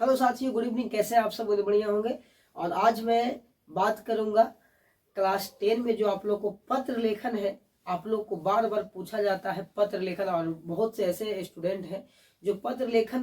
Hello साथियों, good evening. कैसे हैं आप सब? बहुत बढ़िया होंगे। और आज मैं बात करूंगा क्लास 10 में जो आप लोग को पत्र लेखन है। आप लोग को बार बार पूछा जाता है पत्र लेखन, और बहुत से ऐसे स्टूडेंट हैं जो पत्र लेखन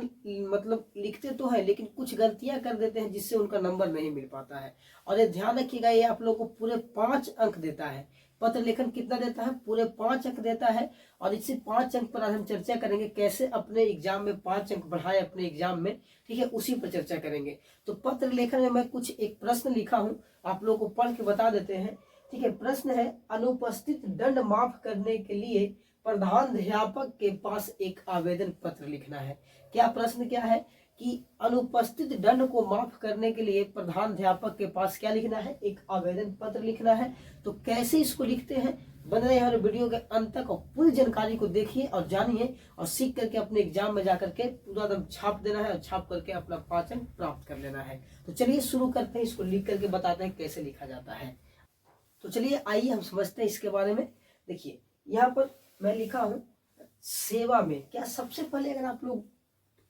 मतलब लिखते तो हैं लेकिन कुछ गलतियां कर देते हैं जिससे उनका नंबर नहीं मिल पाता है। और ये ध्यान रखिएगा, ये आप लोग को पूरे 5 अंक देता है। पत्र लेखन कितना देता है? पूरे 5 अंक देता है। और इससे 5 अंक पर आज हम चर्चा करेंगे कैसे अपने एग्जाम में 5 अंक बढ़ाए अपने एग्जाम में। ठीक है, उसी पर चर्चा करेंगे। तो पत्र लेखन में मैं कुछ एक प्रश्न लिखा हूँ, आप लोगों को पढ़ के बता देते हैं। ठीक है, प्रश्न है, अनुपस्थित दंड माफ करने के लिए प्रधानाध्यापक के पास एक आवेदन पत्र लिखना है। क्या प्रश्न क्या है कि अनुपस्थित दंड को माफ करने के लिए प्रधानाध्यापक के पास क्या लिखना है? एक आवेदन पत्र लिखना है। तो कैसे इसको लिखते हैं, बन रहे हैं वीडियो के अंत तक और पूरी जानकारी को देखिए और जानिए और सीख करके अपने एग्जाम में जाकर के पूरा एकदम छाप देना है और छाप करके अपना 5 अंक प्राप्त कर लेना है। तो चलिए शुरू करते हैं, इसको लिख करके बताते हैं कैसे लिखा जाता है। तो चलिए आइए हम समझते हैं इसके बारे में। देखिए यहाँ पर मैं लिखा हूं सेवा में। क्या सबसे पहले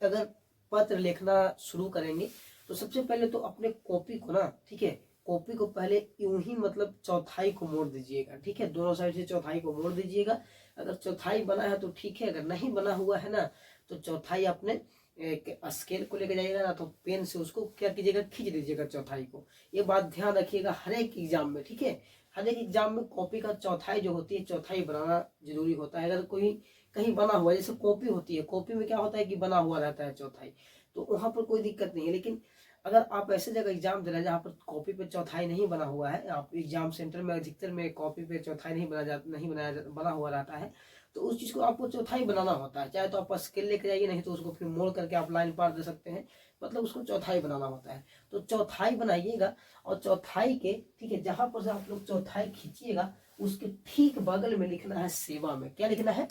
अगर पत्र लिखना शुरू करेंगे तो सबसे पहले तो अपने कॉपी को ना, ठीक है, कॉपी को पहले यूं ही मतलब चौथाई को मोड़ दीजिएगा। ठीक है, दोनों साइड से चौथाई को मोड़ दीजिएगा। अगर चौथाई बना है तो ठीक है, अगर नहीं बना हुआ है ना तो चौथाई अपने स्केल को लेकर जाइएगा ना तो पेन से उसको क्या कीजिएगा, खींच दीजिएगा चौथाई को। ये बात ध्यान रखिएगा हर एक एग्जाम में। ठीक है, हर एक एग्जाम में कॉपी का चौथाई जो होती है, चौथाई बनाना जरूरी होता है। अगर कोई कहीं बना हुआ, जैसे कॉपी होती है, कॉपी में क्या होता है कि बना हुआ रहता है चौथाई, तो वहां पर कोई दिक्कत नहीं है। लेकिन अगर आप ऐसे जगह एग्जाम दे रहे हैं जहाँ पर कॉपी पे चौथाई नहीं बना हुआ है, आप एग्जाम सेंटर में अधिकतर में कॉपी पे चौथाई बना हुआ रहता है, तो उस चीज को आपको चौथाई बनाना होता है। चाहे तो आप स्केल लेके जाइए, नहीं तो उसको फिर मोड़ करके आप लाइन पार दे सकते हैं, मतलब उसको चौथाई बनाना होता है। तो चौथाई बनाइएगा और चौथाई के, ठीक है, जहां पर से आप लोग चौथाई खींचिएगा उसके ठीक बगल में लिखना है सेवा में। क्या लिखना है?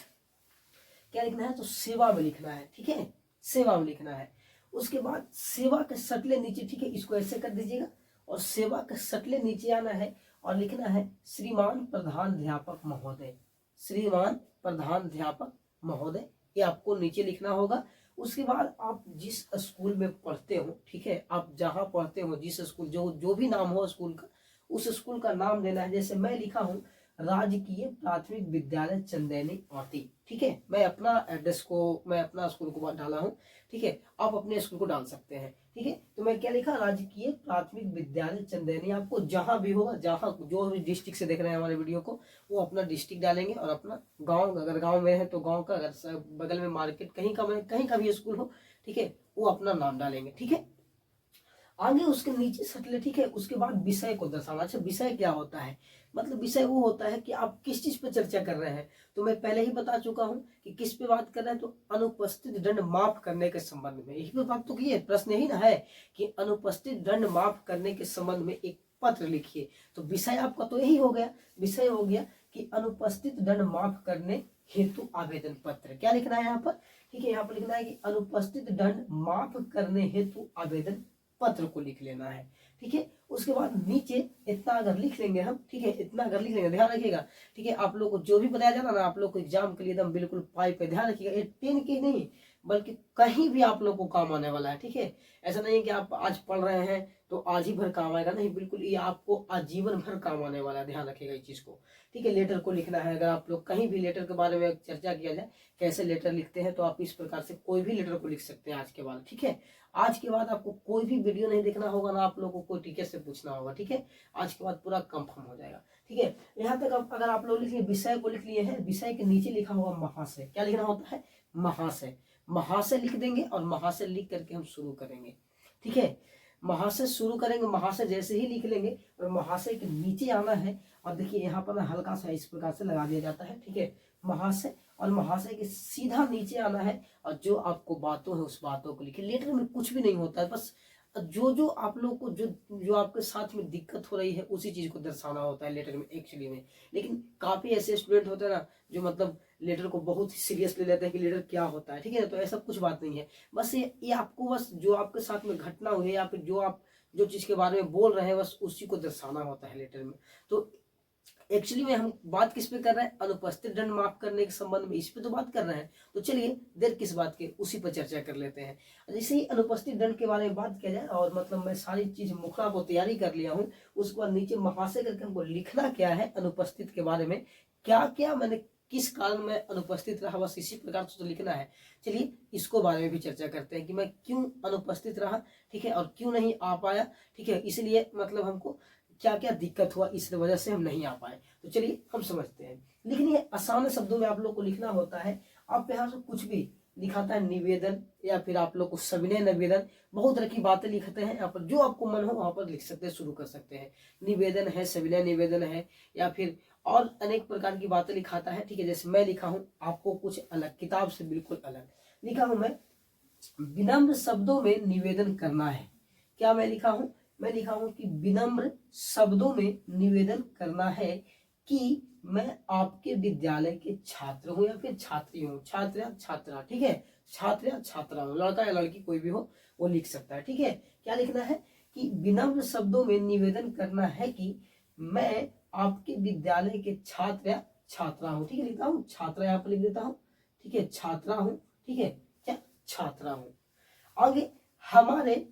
क्या लिखना है? तो सेवा में लिखना है। ठीक है, सेवा में लिखना है। उसके बाद सेवा के सटले नीचे, ठीक है, इसको ऐसे कर दीजिएगा और सेवा के सटले नीचे आना है और लिखना है श्रीमान प्रधानाध्यापक महोदय। श्रीमान प्रधानाध्यापक महोदय, ये आपको नीचे लिखना होगा। उसके बाद आप जिस स्कूल में पढ़ते हो, ठीक है, आप जहां पढ़ते हो, जिस स्कूल, जो भी नाम हो स्कूल का, उस स्कूल का नाम देना है। जैसे मैं लिखा हूं राजकीय प्राथमिक विद्यालय चंदैनी औती। ठीक है, मैं अपना एड्रेस को, मैं अपना स्कूल को डाला हूँ। ठीक है, आप अपने स्कूल को डाल सकते हैं। ठीक है, तो मैं क्या लिखा, राजकीय प्राथमिक विद्यालय चंदैनी। आपको जहां भी होगा, जहां जो भी डिस्ट्रिक्ट से देख रहे हैं हमारे वीडियो को, वो अपना डिस्ट्रिक्ट डालेंगे और अपना गांव, अगर गांव में है तो गांव का, अगर बगल में मार्केट कहीं का भी स्कूल हो, ठीक है, वो अपना नाम डालेंगे। ठीक है, आगे उसके नीचे सटले। ठीक है, उसके बाद विषय को दर्शाना। अच्छा, विषय क्या होता है? मतलब विषय वो होता है कि आप किस चीज पे चर्चा कर रहे हैं। तो मैं पहले ही बता चुका हूं कि किस पे बात कर रहे हैं, तो अनुपस्थित दंड माफ करने के संबंध में। यही पे बात तो की है, प्रश्न यही ना है कि अनुपस्थित दंड माफ करने के संबंध में एक पत्र लिखिए। तो विषय आपका तो यही हो गया, विषय हो गया कि अनुपस्थित दंड माफ करने हेतु आवेदन पत्र। क्या लिखना है यहाँ पर? ठीक है, यहाँ पर लिखना है कि अनुपस्थित दंड माफ करने हेतु आवेदन पत्र को लिख लेना है। ठीक है, उसके बाद नीचे इतना अगर लिख लेंगे हम, ठीक है, इतना अगर लिख लेंगे, ध्यान रखिएगा। ठीक है, आप लोग को जो भी बताया जाना ना, आप लोग को एग्जाम के लिए एकदम बिल्कुल पाई पे ध्यान रखिएगा। ये 10 के नहीं बल्कि कहीं भी आप लोग को काम आने वाला है। ठीक है, ऐसा नहीं है कि आप आज पढ़ रहे हैं तो आज ही भर काम आएगा, नहीं, बिल्कुल ये आपको आजीवन भर काम आने वाला है। ध्यान रखिएगा इस चीज को। ठीक है, लेटर को लिखना है। अगर आप लोग कहीं भी लेटर के बारे में चर्चा किया जाए, कैसे लेटर लिखते हैं, तो आप इस प्रकार से कोई भी लेटर को लिख सकते हैं आज के बाद। ठीक है, आज के बाद आपको कोई भी वीडियो नहीं देखना होगा ना, आप लोगों को कोई टीचर से पूछना होगा। ठीक है, आज के बाद पूरा कंफर्म हो जाएगा। ठीक है, यहाँ तक अगर आप लोग लिख लिए, विषय को लिख लिए हैं, विषय के नीचे लिखा होगा महाशय। क्या लिखना होता है? महाशय। महाशय लिख देंगे और महाशय लिख करके हम शुरू करेंगे। ठीक है, महाशय शुरू करेंगे, महाशय जैसे ही लिख लेंगे और महाशय के नीचे आना है और देखिए यहाँ पर हल्का सा इस प्रकार से लगा दिया जाता है। ठीक है, महाशय, और महाशय के सीधा नीचे आना है और जो आपको बातों है उस बातों को लिखिए। लेटर में कुछ भी नहीं होता है, बस जो आप लोग को जो आपके साथ में दिक्कत हो रही है उसी चीज को दर्शाना होता है लेटर में एक्चुअली में। लेकिन काफी ऐसे स्टूडेंट होते हैं ना जो मतलब लेटर को बहुत ही सीरियस ले लेते हैं कि लेटर क्या होता है। ठीक है, तो ऐसा कुछ बात नहीं है। बस ये आपको बस जो आपके साथ में घटना हुई है या फिर जो आप जो चीज के बारे में बोल रहे हैं बस उसी को दर्शाना होता है लेटर में। तो एक्चुअली में हम बात किस पे कर रहे हैं, अनुपस्थित दंड माफ करने के संबंध में, इस पे तो बात कर रहे हैं। तो चलिए देर किस बात के, उसी पर चर्चा कर लेते हैं। जैसे ही अनुपस्थित दंड के बारे में बात किया जाए, और मतलब मैं सारी चीज मुखड़ा को तैयारी कर लिया हूँ, उसके बाद नीचे महाशय करके हमको लिखना क्या है अनुपस्थित के बारे में, क्या क्या मैंने किस कारण में अनुपस्थित रहा, बस इसी प्रकार से तो लिखना है। चलिए इसको बारे में भी चर्चा करते हैं कि मैं क्यों अनुपस्थित रहा, ठीक है, और क्यों नहीं आ पाया, ठीक है, इसलिए मतलब हमको क्या क्या दिक्कत हुआ, इस वजह से हम नहीं आ पाए। तो चलिए हम समझते हैं। लेकिन ये आसान शब्दों में आप लोग को लिखना होता है। आप यहाँ से कुछ भी लिखाता है निवेदन, या फिर आप लोग को सविनय निवेदन, बहुत तरह की बातें लिखते हैं। यहाँ पर जो आपको मन हो वहां पर लिख सकते हैं, शुरू कर सकते हैं। निवेदन है, सविनय निवेदन है, या फिर और अनेक प्रकार की बातें लिखाता है, ठीक है। जैसे मैं लिखा हूं, आपको कुछ अलग, किताब से बिल्कुल अलग लिखा हूं मैं, विनम्र शब्दों में निवेदन करना है। क्या मैं लिखा हूं, मैं लिखा हूं कि विनम्र शब्दों में निवेदन करना है कि मैं आपके विद्यालय के छात्र हूं या फिर छात्री हूं, छात्र या छात्रा, ठीक है, छात्र या छात्रा हूं, लड़का या लड़की कोई भी हो वो लिख सकता है, ठीक है। क्या लिखना है कि विनम्र शब्दों में निवेदन करना है कि मैं आपके विद्यालय के छात्र या छात्रा हूं, ठीक है, लिखता हूं छात्रा, यहाँ पर लिख देता हूं, ठीक है, छात्रा हूं, ठीक है, क्या छात्रा हूं। आगे हमारे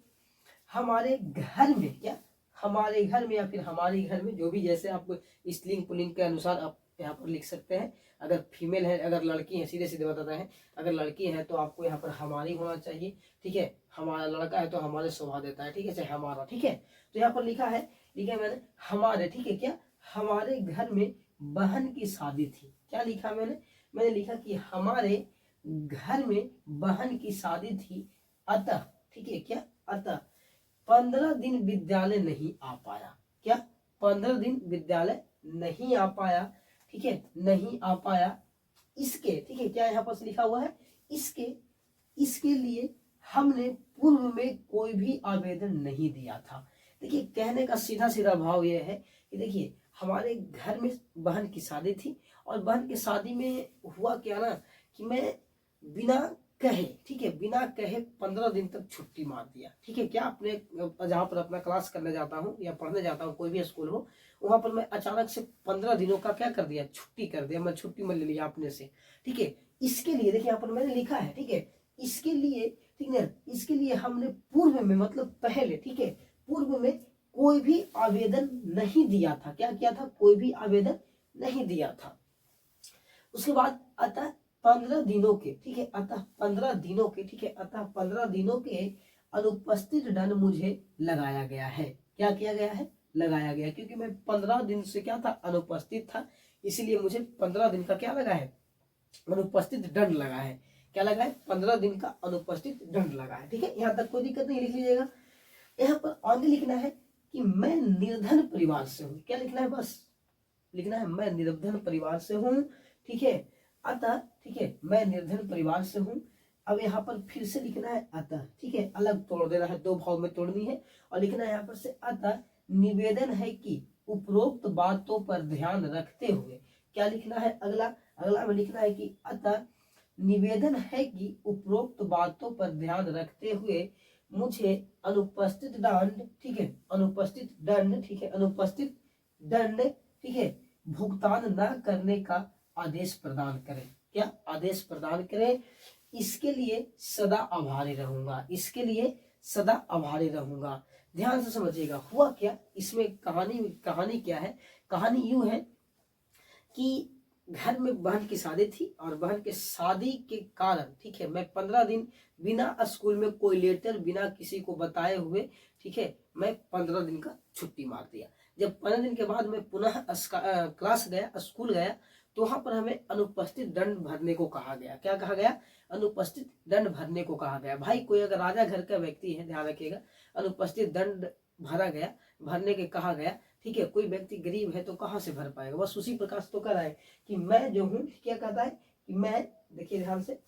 हमारे घर में, क्या हमारे घर में या फिर हमारे घर में, जो भी, जैसे आप स्त्रीलिंग पुल्लिंग के अनुसार आप यहाँ पर लिख सकते हैं। अगर फीमेल है, अगर लड़की है, सीधे सीधे बताता है, अगर लड़की है तो आपको यहाँ पर हमारी होना चाहिए, ठीक है। हमारा लड़का है तो हमारे शोभा देता है, ठीक है, चाहे हमारा, ठीक है। तो यहाँ पर लिखा है मैंने हमारे, ठीक है, क्या हमारे घर में बहन की शादी थी। क्या लिखा मैंने, मैंने लिखा कि हमारे घर में बहन की शादी थी, अतः, ठीक है, क्या अतः 15 दिन विद्यालय नहीं आ पाया। क्या 15 दिन विद्यालय नहीं आ पाया, ठीक है, नहीं आ पाया। इसके, ठीक है, क्या यहाँ पर लिखा हुआ है, इसके लिए हमने पूर्व में कोई भी आवेदन नहीं दिया था। देखिए कहने का सीधा सीधा भाव यह है कि देखिए हमारे घर में बहन की शादी थी, और बहन की शादी में हुआ क्या ना कि मैं बिना कहे, ठीक है, बिना कहे 15 दिन तक छुट्टी मार दिया, ठीक है। क्या अपने जहाँ पर अपना क्लास करने जाता हूँ या पढ़ने जाता हूँ, कोई भी स्कूल हो, वहां पर मैं अचानक से 15 दिनों का क्या कर दिया, छुट्टी कर दिया, मैं छुट्टी में ले लिया अपने से, ठीक है। इसके लिए देखिए यहाँ पर मैंने लिखा है, ठीक है, इसके लिए, ठीक है, इसके लिए हमने पूर्व में, मतलब पहले, ठीक है, पूर्व में कोई भी आवेदन नहीं दिया था। क्या किया था, कोई भी आवेदन नहीं दिया था। उसके बाद अतः 15 दिनों के, ठीक है, अतः 15 दिनों के, ठीक है, अतः 15 दिनों के अनुपस्थित दंड मुझे लगाया गया है। क्या किया गया है, लगाया गया, क्योंकि मैं 15 दिन से क्या था, अनुपस्थित था, इसलिए मुझे 15 दिन का क्या लगा है, अनुपस्थित दंड लगा है। क्या लगा है, 15 दिन का अनुपस्थित दंड लगा है, ठीक है। यहाँ तक कोई दिक्कत नहीं, लिख लीजिएगा। यहाँ पर आगे लिखना है कि मैं निर्धन परिवार से हूँ। क्या लिखना है, बस लिखना है मैं निर्धन परिवार से हूँ, ठीक है, अतः, ठीक है, मैं निर्धन परिवार से हूँ। अब यहाँ पर फिर से लिखना है अतः, ठीक है, अलग तोड़ देना है, दो भाव में तोड़नी है, और लिखना है यहाँ पर से अतः निवेदन है कि उपरोक्त बातों पर ध्यान रखते हुए, क्या लिखना है, अगला में लिखना है कि अतः निवेदन है कि उपरोक्त बातों पर ध्यान रखते हुए मुझे अनुपस्थित दंड, ठीक है, अनुपस्थित दंड, ठीक है, अनुपस्थित दंड, ठीक है, भुगतान न करने का आदेश प्रदान करें। क्या आदेश प्रदान करें, इसके लिए सदा आभारी रहूंगा, इसके लिए सदा आभारी रहूंगा। ध्यान से समझिएगा हुआ क्या इसमें, कहानी क्या है। कहानी यूं है कि घर में बहन की शादी थी, और बहन के शादी के कारण, ठीक है, मैं 15 दिन बिना स्कूल में कोई लेटर, बिना किसी को बताए हुए, ठीक है, मैं 15 दिन का छुट्टी मार दिया। जब 15 दिन के बाद मैं पुनः क्लास गया, स्कूल गया, तो वहां पर हमें अनुपस्थित दंड भरने को कहा गया। क्या कहा गया, अनुपस्थित दंड भरने को कहा गया। भाई कोई अगर राजा घर का व्यक्ति है, ध्यान रखिएगा, अनुपस्थित दंड भरा गया, भरने के कहा गया, ठीक है। कोई व्यक्ति गरीब है तो कहाँ से भर पाएगा, बस उसी प्रकार से तो कर रहा है कि मैं जो हूँ, क्या कहता है कि मैं, देखिए ध्यान से,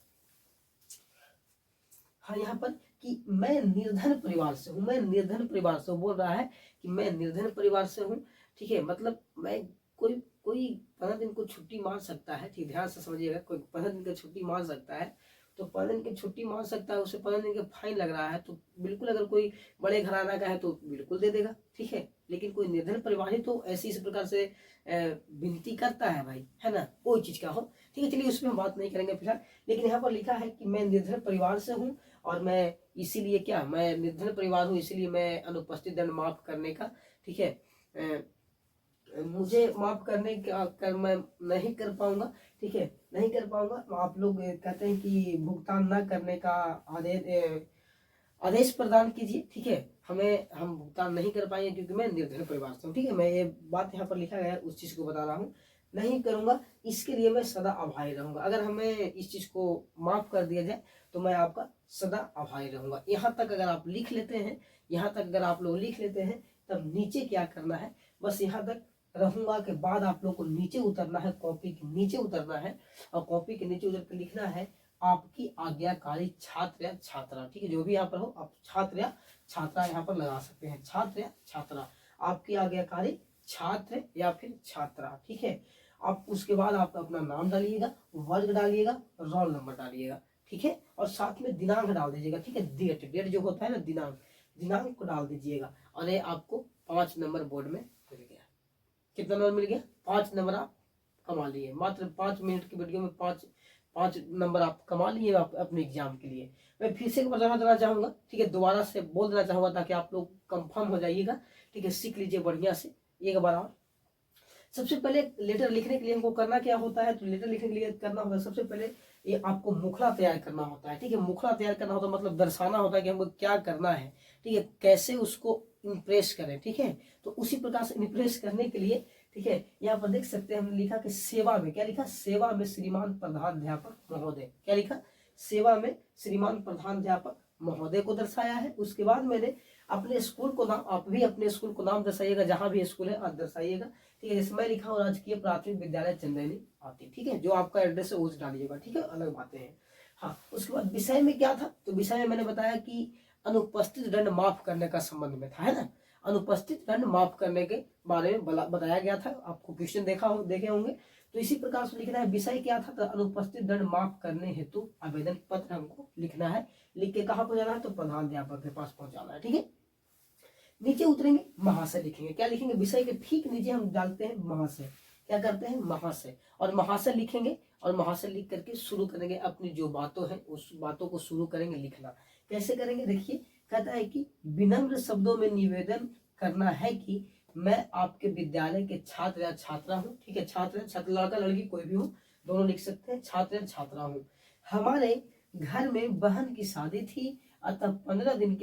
हाँ यहाँ पर कि मैं निर्धन परिवार से हूँ, मैं निर्धन परिवार से बोल रहा है कि मैं निर्धन परिवार से हूँ, ठीक है। मतलब मैं कोई 15 दिन को छुट्टी मार सकता है, ठीक, ध्यान से समझिएगा, कोई 15 दिन का छुट्टी मार सकता है, तो 15 दिन की छुट्टी मांग सकता है, उसे 15 दिन का फाइन लग रहा है, तो बिल्कुल अगर कोई बड़े घराना का है तो बिल्कुल दे देगा, ठीक है। लेकिन कोई निर्धन परिवार ही तो ऐसी इस प्रकार से विनती करता है भाई, है ना, कोई चीज का हो, ठीक है। चलिए उसमें हम बात नहीं करेंगे फिलहाल। लेकिन यहाँ पर लिखा है कि मैं निर्धन परिवार से हूँ और मैं इसीलिए क्या, मैं निर्धन परिवार हूँ इसीलिए मैं अनुपस्थित दंड माफ करने का, ठीक है, मुझे माफ करने का कर मैं नहीं कर पाऊंगा, ठीक है, नहीं कर पाऊंगा। तो आप लोग कहते हैं कि भुगतान न करने का आदेश प्रदान कीजिए, ठीक है। हम भुगतान नहीं कर पाएंगे क्योंकि मैं निर्धन परिवार से हूँ, ठीक है। मैं ये बात यहाँ पर लिखा गया है उस चीज को बता रहा हूँ, नहीं करूंगा, इसके लिए मैं सदा आभारी रहूंगा। अगर हमें इस चीज को माफ कर दिया जाए तो मैं आपका सदा आभारी रहूंगा। यहाँ तक अगर आप लिख लेते हैं, यहाँ तक अगर आप लोग लिख लेते हैं, तब नीचे क्या करना है, बस यहाँ तक रहूंगा के बाद आप लोग को नीचे उतरना है, कॉपी के नीचे उतरना है और कॉपी के नीचे उतर कर लिखना है आपकी आज्ञाकारी छात्र या छात्रा, ठीक है। जो भी यहाँ पर हो आप छात्र या छात्रा यहाँ पर लगा सकते हैं, छात्र या छात्रा, आपकी आज्ञाकारी छात्र या फिर छात्रा, ठीक है। आप उसके बाद आप अपना नाम डालिएगा, वर्ग डालिएगा, रोल नंबर डालिएगा, ठीक है, और साथ में दिनांक डाल दीजिएगा, ठीक है। डेट जो होता है ना, दिनांक को डाल दीजिएगा। और ये आपको 5 नंबर बोर्ड में मिल गया। कितना नंबर मिल गया? 5 नंबर आप कमा लिए, मात्र 5 मिनट की वीडियो में 5 नंबर आप कमा लिए अपने एग्जाम के लिए। मैं फिर से एक बार देना चाहूंगा, ठीक है, दोबारा से बोल देना चाहूंगा ताकि आप लोग कंफर्म हो जाइएगा, ठीक है, सीख लीजिए बढ़िया से एक बार और। सबसे पहले लेटर लिखने के लिए हमको करना क्या होता है, तो लेटर लिखने के लिए करना होता है सबसे पहले ये आपको मुखड़ा तैयार करना होता है, ठीक है। मुखड़ा तैयार करना होता है मतलब दर्शाना होता है कि हमको क्या करना है, ठीक है, कैसे उसको इम्प्रेस करें, ठीक है। तो उसी प्रकार से इम्प्रेस करने के लिए, ठीक है, यहाँ पर देख सकते हैं हमने लिखा कि सेवा में, क्या लिखा, सेवा में श्रीमान प्रधानाध्यापक महोदय, क्या लिखा, सेवा में श्रीमान प्रधानाध्यापक महोदय को दर्शाया है। उसके बाद मैंने अपने स्कूल को नाम, आप भी अपने स्कूल को नाम दर्शाइएगा, जहां भी स्कूल है आप दर्शाइएगा, ठीक है। जैसे मैं लिखा हूँ राजकीय प्राथमिक विद्यालय चंदेली आती, ठीक है, जो आपका एड्रेस है उस डालिएगा, ठीक है, अलग बातें हैं। हाँ, उसके बाद विषय में क्या था, तो विषय में मैंने बताया कि अनुपस्थित दंड माफ करने का संबंध में था, है ना, अनुपस्थित दंड माफ करने के बारे में बताया गया था। आपको क्वेश्चन देखे होंगे, तो इसी प्रकार से लिखना है। विषय क्या था, तो अनुपस्थित दंड माफ करने हेतु आवेदन पत्र हमको लिखना है। लिख के कहाँ पहुंचाना है, तो प्रधानाध्यापक के पास पहुंचाना है, ठीक है। नीचे उतरेंगे, महाशय लिखेंगे, क्या लिखेंगे, विषय के ठीक नीचे हम डालते हैं महाशय, क्या करते हैं, महाशय, और महाशय लिखेंगे और महाशय लिख करके शुरू करेंगे अपनी जो बातों है उस बातों को शुरू करेंगे लिखना। कैसे करेंगे, देखिए, कहता है कि विनम्र शब्दों में निवेदन करना है कि मैं आपके विद्यालय के छात्र या छात्रा हूँ, ठीक है, छात्र छात्र, लड़का लड़की कोई भी हो, दोनों लिख सकते हैं, छात्र या छात्रा हूँ। हमारे घर में बहन की शादी थी, अतः 15 दिन, ठीक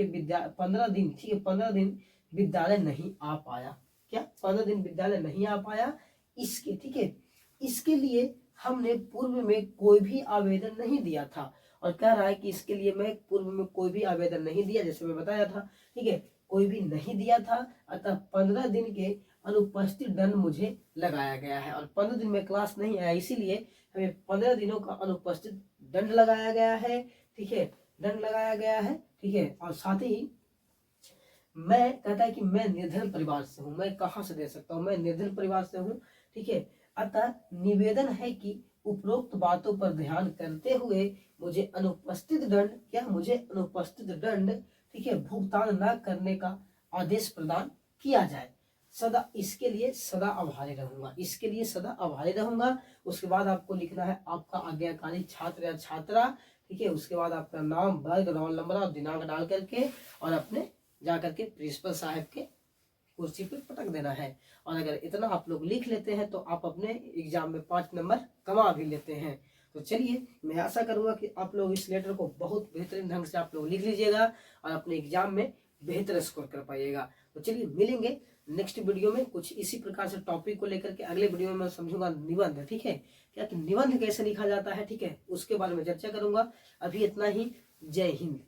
है, 15 दिन विद्यालय नहीं आ पाया, क्या, 15 दिन विद्यालय नहीं आ पाया, इसके, ठीक है, इसके लिए हमने पूर्व में कोई भी आवेदन नहीं दिया था। और कह रहा है कि इसके लिए मैं पूर्व में कोई भी आवेदन नहीं दिया, जैसे मैं बताया था, ठीक है, कोई भी नहीं दिया था, अतः 15 दिन के अनुपस्थित दंड मुझे लगाया गया है। और 15 दिन में क्लास नहीं आया, इसीलिए हमें 15 दिनों का अनुपस्थित दंड लगाया गया है, ठीक है, दंड लगाया गया है, ठीक है। और साथ ही मैं, कहता है कि मैं निर्धन परिवार से हूँ, मैं कहाँ से दे सकता हूँ, मैं निर्धन परिवार से हूँ, ठीक है। अतः निवेदन है कि उपरोक्त बातों पर ध्यान करते हुए मुझे अनुपस्थित दंड, क्या, मुझे अनुपस्थित दंड, ठीक है, भुगतान न करने का आदेश प्रदान किया जाए। सदा, इसके लिए सदा आभारी रहूंगा, इसके लिए सदा आभारी रहूंगा। उसके बाद आपको लिखना है आपका आज्ञाकारी छात्र या छात्रा, ठीक है। उसके बाद आपका नाम, वर्ग, रोल नंबर और दिनांक डाल करके और अपने जा करके प्रिंसिपल साहब के कुर्सी पे पटक देना है। और अगर इतना आप लोग लिख लेते हैं तो आप अपने एग्जाम में 5 नंबर कमा भी लेते हैं। तो चलिए, मैं आशा करूंगा कि आप लोग इस लेटर को बहुत बेहतरीन ढंग से आप लोग लिख लीजिएगा और अपने एग्जाम में बेहतर स्कोर कर पाइएगा। तो चलिए, मिलेंगे नेक्स्ट वीडियो में कुछ इसी प्रकार से टॉपिक को लेकर के। अगले वीडियो में मैं समझूंगा निबंध, ठीक है, क्या कि निबंध कैसे लिखा जाता है, ठीक है, उसके बारे में चर्चा करूंगा। अभी इतना ही, जय हिंद।